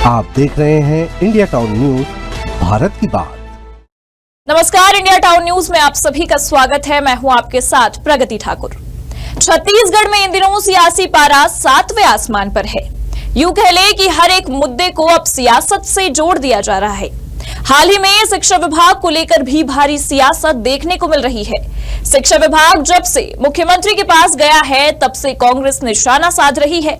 आप देख रहे हैं इंडिया टाउन न्यूज, भारत की बात। नमस्कार, इंडिया टाउन न्यूज में आप सभी का स्वागत है। मैं हूं आपके साथ प्रगति ठाकुर। छत्तीसगढ़ में इन दिनों सियासी पारा 7वें आसमान पर है। यूं कह ले कि हर एक मुद्दे को अब सियासत से जोड़ दिया जा रहा है। हाल ही में शिक्षा विभाग को लेकर भी भारी सियासत देखने को मिल रही है। शिक्षा विभाग जब से मुख्यमंत्री के पास गया है, तब से कांग्रेस निशाना साध रही है।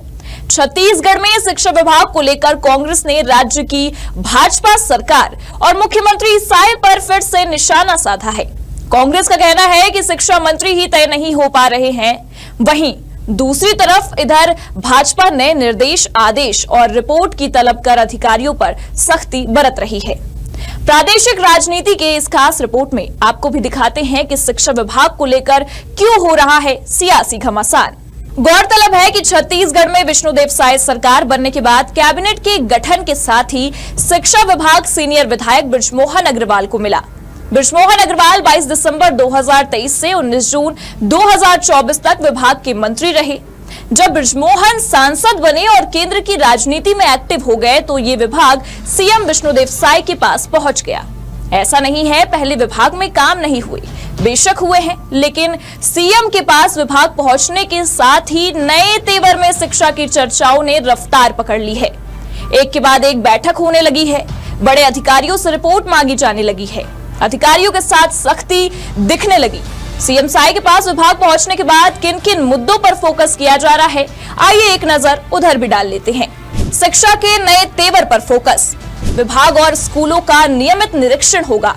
छत्तीसगढ़ में शिक्षा विभाग को लेकर कांग्रेस ने राज्य की भाजपा सरकार और मुख्यमंत्री साय पर फिर से निशाना साधा है। कांग्रेस का कहना है कि शिक्षा मंत्री ही तय नहीं हो पा रहे हैं। वहीं दूसरी तरफ इधर भाजपा ने निर्देश, आदेश और रिपोर्ट की तलब कर अधिकारियों पर सख्ती बरत रही है। प्रादेशिक राजनीति के इस खास रिपोर्ट में आपको भी दिखाते हैं कि शिक्षा विभाग को लेकर क्यों हो रहा है सियासी घमासान। गौरतलब है कि छत्तीसगढ़ में विष्णुदेव साय सरकार बनने के बाद कैबिनेट के गठन के साथ ही शिक्षा विभाग सीनियर विधायक बृजमोहन अग्रवाल को मिला। बृजमोहन अग्रवाल 22 दिसंबर 2023 से 19 जून 2024 तक विभाग के मंत्री रहे। जब बृजमोहन सांसद बने और केंद्र की राजनीति में एक्टिव हो गए, तो ये विभाग सीएम विष्णुदेव साय के पास पहुंच गया। ऐसा नहीं है पहले विभाग में काम नहीं हुए, बेशक हुए हैं, लेकिन सीएम के पास विभाग पहुंचने के साथ ही नए तेवर में शिक्षा की चर्चाओं ने रफ्तार पकड़ ली है। एक के बाद एक बैठक होने लगी है। बड़े अधिकारियों से रिपोर्ट मांगी जाने लगी है। अधिकारियों के साथ सख्ती दिखने लगी। सीएम साय के पास विभाग पहुंचने के बाद किन किन मुद्दों पर फोकस किया जा रहा है, आइए एक नजर उधर भी डाल लेते हैं। शिक्षा के नए तेवर पर फोकस। विभाग और स्कूलों का नियमित निरीक्षण होगा।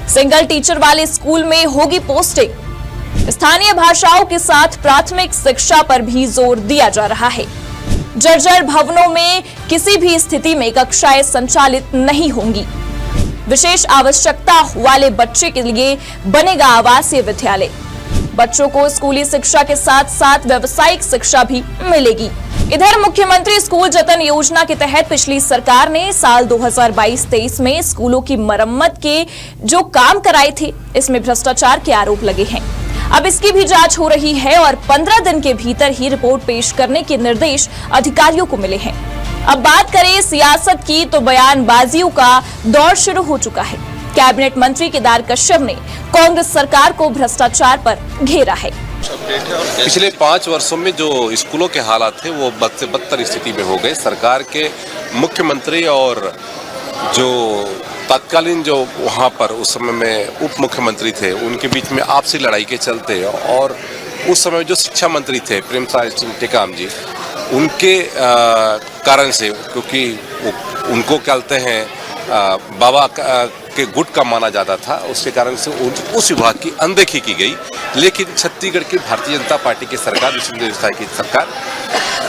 सिंगल टीचर वाले स्कूल में होगी पोस्टिंग। स्थानीय भाषाओं के साथ प्राथमिक शिक्षा पर भी जोर दिया जा रहा है। जर्जर भवनों में किसी भी स्थिति में कक्षाएं संचालित नहीं होंगी। विशेष आवश्यकता वाले बच्चे के लिए बनेगा आवासीय विद्यालय। बच्चों को स्कूली शिक्षा के साथ साथ व्यावसायिक शिक्षा भी मिलेगी। इधर मुख्यमंत्री स्कूल जतन योजना के तहत पिछली सरकार ने साल 2022-23 में स्कूलों की मरम्मत के जो काम कराए थे, इसमें भ्रष्टाचार के आरोप लगे हैं। अब इसकी भी जांच हो रही है और 15 दिन के भीतर ही रिपोर्ट पेश करने के निर्देश अधिकारियों को मिले हैं। अब बात करें सियासत की, तो बयानबाजियों का दौर शुरू हो चुका है। कैबिनेट मंत्री केदार कश्यप ने कांग्रेस सरकार को भ्रष्टाचार पर घेरा है। पिछले 5 वर्षों में जो स्कूलों के हालात थे वो बद से बदतर स्थिति में हो गए। सरकार के मुख्यमंत्री और जो तत्कालीन जो वहाँ पर उस समय में उप मुख्यमंत्री थे, उनके बीच में आपसी लड़ाई के चलते, और उस समय जो शिक्षा मंत्री थे प्रेमसाय सिंह टेकाम जी, उनके कारण से, क्योंकि उनको कहते हैं बाबा के गुट का माना जाता था, उसके कारण से उस विभाग की अनदेखी की गई। लेकिन छत्तीसगढ़ की भारतीय जनता पार्टी की सरकार, विष्णुदेव साय की सरकार,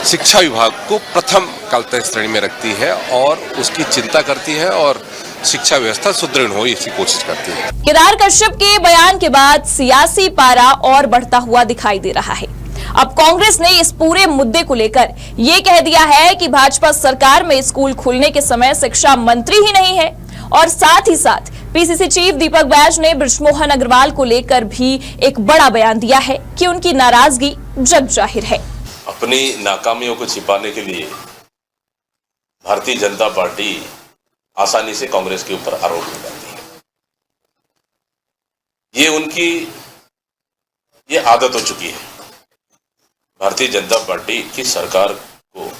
शिक्षा विभाग को प्रथम कालते श्रेणी में रखती है और उसकी चिंता करती है और शिक्षा व्यवस्था सुदृढ़ हो इसकी कोशिश करती है। केदार कश्यप के बयान के बाद सियासी पारा और बढ़ता हुआ दिखाई दे रहा है। अब कांग्रेस ने इस पूरे मुद्दे को लेकर ये कह दिया है कि भाजपा सरकार में स्कूल खुलने के समय शिक्षा मंत्री ही नहीं है, और साथ ही साथ पीसीसी चीफ दीपक बैज ने बृजमोहन अग्रवाल को लेकर भी एक बड़ा बयान दिया है कि उनकी नाराजगी जग जाहिर है। अपनी नाकामियों को छिपाने के लिए भारतीय जनता पार्टी आसानी से कांग्रेस के ऊपर आरोप लगाती है। ये उनकी आदत हो चुकी है। भारतीय जनता पार्टी की सरकार को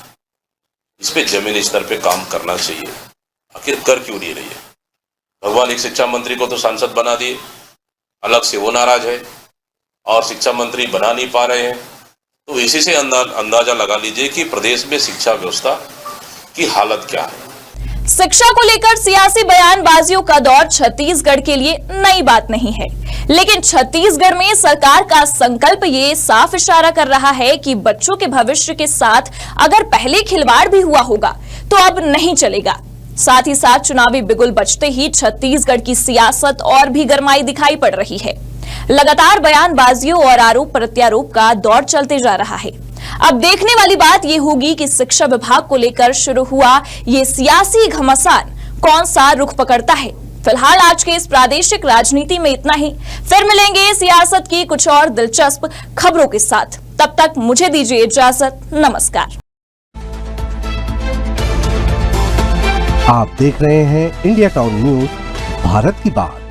इस पे जमीनी स्तर पे काम करना चाहिए। आखिर कर क्यों नहीं रही है? भगवान एक शिक्षा मंत्री को तो सांसद बना दिए, अलग से वो नाराज है और शिक्षा मंत्री बना नहीं पा रहे हैं। तो इसी से अंदाजा लगा लीजिए कि प्रदेश में शिक्षा व्यवस्था की हालत क्या है। शिक्षा को लेकर सियासी बयानबाजियों का दौर छत्तीसगढ़ के लिए नई बात नहीं है, लेकिन छत्तीसगढ़ में सरकार का संकल्प ये साफ इशारा कर रहा है कि बच्चों के भविष्य के साथ अगर पहले खिलवाड़ भी हुआ होगा तो अब नहीं चलेगा। साथ ही साथ चुनावी बिगुल बजते ही छत्तीसगढ़ की सियासत और भी गरमाई दिखाई पड़ रही है। लगातार बयानबाजियों और आरोप प्रत्यारोप का दौर चलते जा रहा है। अब देखने वाली बात यह होगी कि शिक्षा विभाग को लेकर शुरू हुआ ये सियासी घमासान कौन सा रुख पकड़ता है। फिलहाल आज के इस प्रादेशिक राजनीति में इतना ही। फिर मिलेंगे सियासत की कुछ और दिलचस्प खबरों के साथ। तब तक मुझे दीजिए इजाजत। नमस्कार। आप देख रहे हैं इंडिया टाउन न्यूज, भारत की बात।